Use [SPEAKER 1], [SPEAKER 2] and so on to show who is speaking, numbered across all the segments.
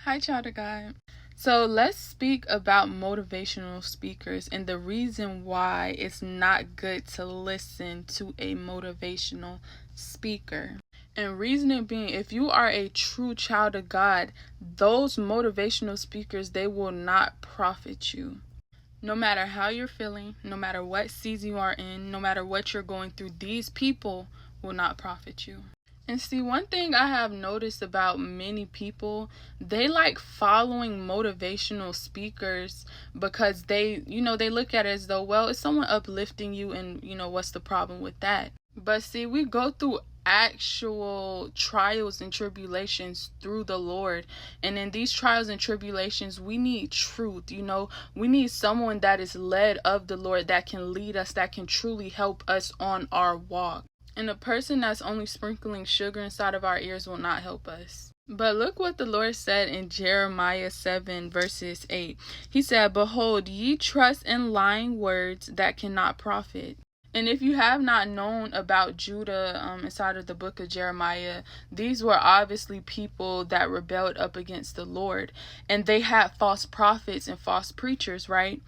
[SPEAKER 1] Hi, child of God. So let's speak about motivational speakers and the reason why it's not good to listen to a motivational speaker. And reasoning being, if you are a true child of God, those motivational speakers, they will not profit you. No matter how you're feeling, no matter what season you are in, no matter what you're going through, these people will not profit you. And see, one thing I have noticed about many people, they like following motivational speakers because they look at it as though, well, it's someone uplifting you and, what's the problem with that? But see, we go through actual trials and tribulations through the Lord. And in these trials and tribulations, we need truth, we need someone that is led of the Lord, that can lead us, that can truly help us on our walk. And a person that's only sprinkling sugar inside of our ears will not help us. But look what the Lord said in Jeremiah 7 verses 8. He said, "Behold, ye trust in lying words that cannot profit." And if you have not known about Judah inside of the book of Jeremiah, these were obviously people that rebelled up against the Lord. And they had false prophets and false preachers, right?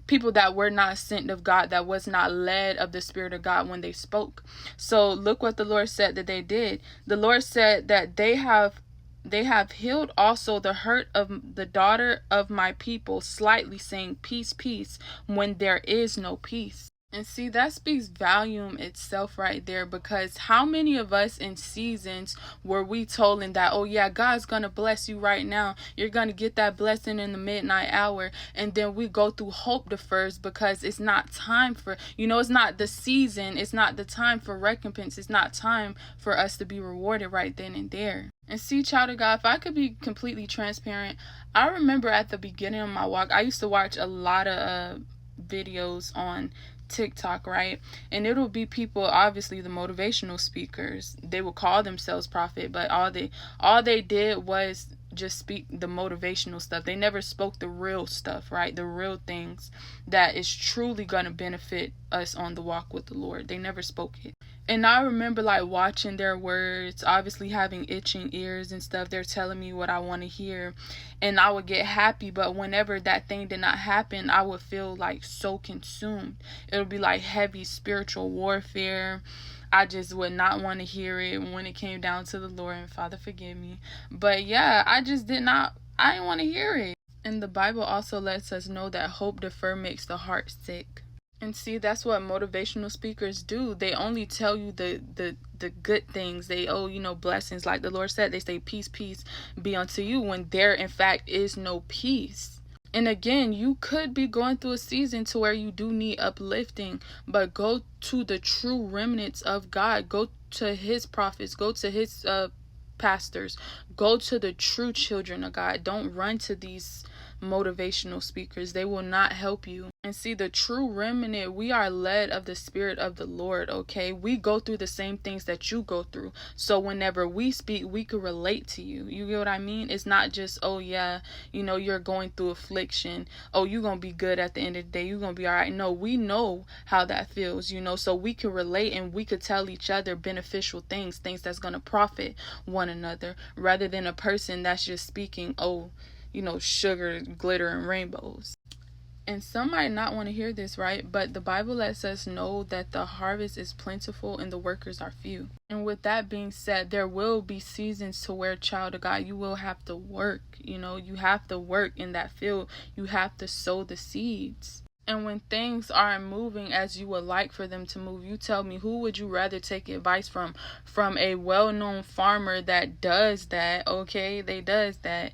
[SPEAKER 1] People that were not sent of God, that was not led of the Spirit of God when they spoke. So look what the Lord said that they did. The Lord said that they have healed also the hurt of the daughter of my people, slightly, saying, "Peace, peace," when there is no peace. And see, that speaks volume itself right there, because how many of us in seasons were we told that, oh yeah, God's going to bless you right now. You're going to get that blessing in the midnight hour. And then we go through hope defers because it's not time for, it's not the season. It's not the time for recompense. It's not time for us to be rewarded right then and there. And see, child of God, if I could be completely transparent, I remember at the beginning of my walk, I used to watch a lot of videos on TikTok, right? And it'll be people, obviously the motivational speakers, they will call themselves prophet, but all they did was just speak the motivational stuff. They never spoke the real stuff, right? The real things that is truly going to benefit us on the walk with the Lord. They never spoke it. And I remember like watching their words, obviously having itching ears and stuff. They're telling me what I want to hear, and I would get happy. But whenever that thing did not happen, I would feel like so consumed. It would be like heavy spiritual warfare. I just would not want to hear it when it came down to the Lord, and Father, forgive me. But yeah, I didn't want to hear it. And the Bible also lets us know that hope deferred makes the heart sick. And see, that's what motivational speakers do. They only tell you the good things. They blessings. Like the Lord said, they say, "Peace, peace be unto you," when there in fact is no peace. And again, you could be going through a season to where you do need uplifting, but go to the true remnants of God. Go to his prophets. Go to his pastors. Go to the true children of God. Don't run to these motivational speakers. They will not help you. And see, the true remnant, we are led of the Spirit of the Lord, okay? We go through the same things that you go through. So whenever we speak, we can relate to you. You get what I mean? It's not just, oh yeah, you're going through affliction. Oh, you're going to be good at the end of the day. You're going to be all right. No, we know how that feels, so we can relate, and we could tell each other beneficial things that's going to profit one another, rather than a person that's just speaking, sugar, glitter, and rainbows. And some might not want to hear this, right? But the Bible lets us know that the harvest is plentiful and the workers are few. And with that being said, there will be seasons to where, child of God, you will have to work. You have to work in that field. You have to sow the seeds. And when things aren't moving as you would like for them to move, you tell me, who would you rather take advice from? From a well-known farmer that does that, okay? They does that.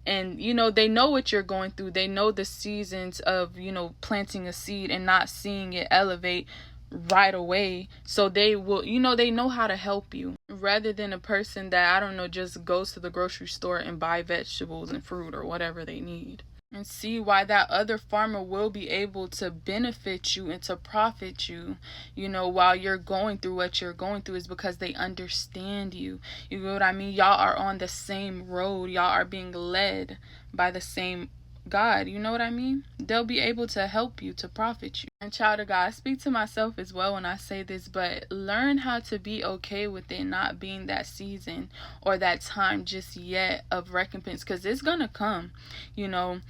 [SPEAKER 1] And, they know what you're going through. They know the seasons of, planting a seed and not seeing it elevate right away. So they will, they know how to help you, rather than a person that, just goes to the grocery store and buy vegetables and fruit or whatever they need. And see why that other farmer will be able to benefit you and to profit you, while you're going through what you're going through, is because they understand you. You know what I mean? Y'all are on the same road. Y'all are being led by the same God, you know what I mean? They'll be able to help you, to profit you. And child of God, I speak to myself as well when I say this, but learn how to be okay with it not being that season or that time just yet of recompense, because it's gonna come, you know.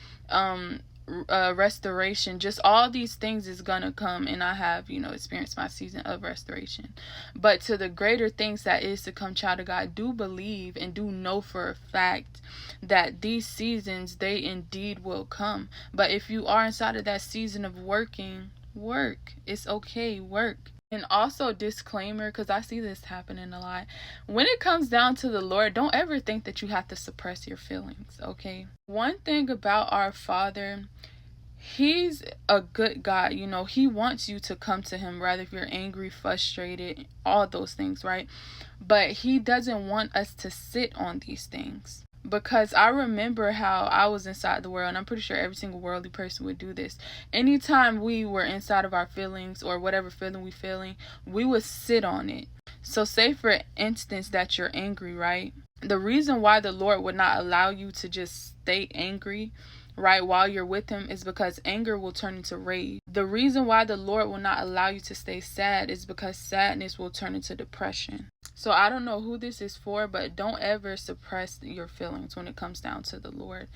[SPEAKER 1] Restoration, just all these things is gonna come, and I have, experienced my season of restoration. But to the greater things that is to come, child of God, do believe and do know for a fact that these seasons, they indeed will come. But if you are inside of that season of working, work. It's okay, work. And also, disclaimer, because I see this happening a lot. When it comes down to the Lord, don't ever think that you have to suppress your feelings, okay? One thing about our Father, He's a good God. He wants you to come to Him, rather if you're angry, frustrated, all those things, right? But He doesn't want us to sit on these things. Because I remember how I was inside the world, and I'm pretty sure every single worldly person would do this. Anytime we were inside of our feelings or whatever feeling we feeling, we would sit on it. So say for instance that you're angry, right? The reason why the Lord would not allow you to just stay angry, right, while you're with Him, is because anger will turn into rage. The reason why the Lord will not allow you to stay sad is because sadness will turn into depression. So I don't know who this is for, but don't ever suppress your feelings when it comes down to the Lord.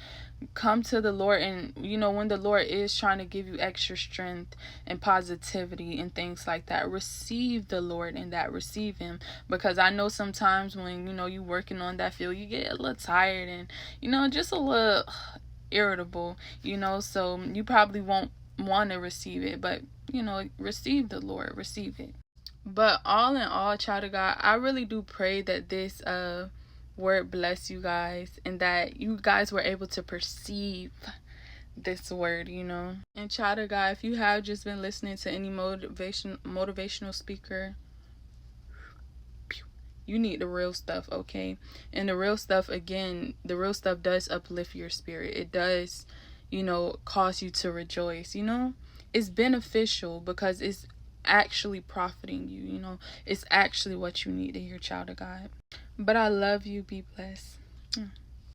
[SPEAKER 1] Come to the Lord, and when the Lord is trying to give you extra strength and positivity and things like that, receive the Lord in that. Receive Him. Because I know sometimes when you working on that field, you get a little tired and just a little irritable, so you probably won't want to receive it, but receive the Lord, receive it. But all in all, child of God, I really do pray that this word bless you guys, and that you guys were able to perceive this word, And child of God, if you have just been listening to any motivational speaker, you need the real stuff, okay? And the real stuff, again, the real stuff does uplift your spirit. It does, cause you to rejoice, It's beneficial because it's actually profiting you, It's actually what you need to hear, child of God. But I love you. Be blessed.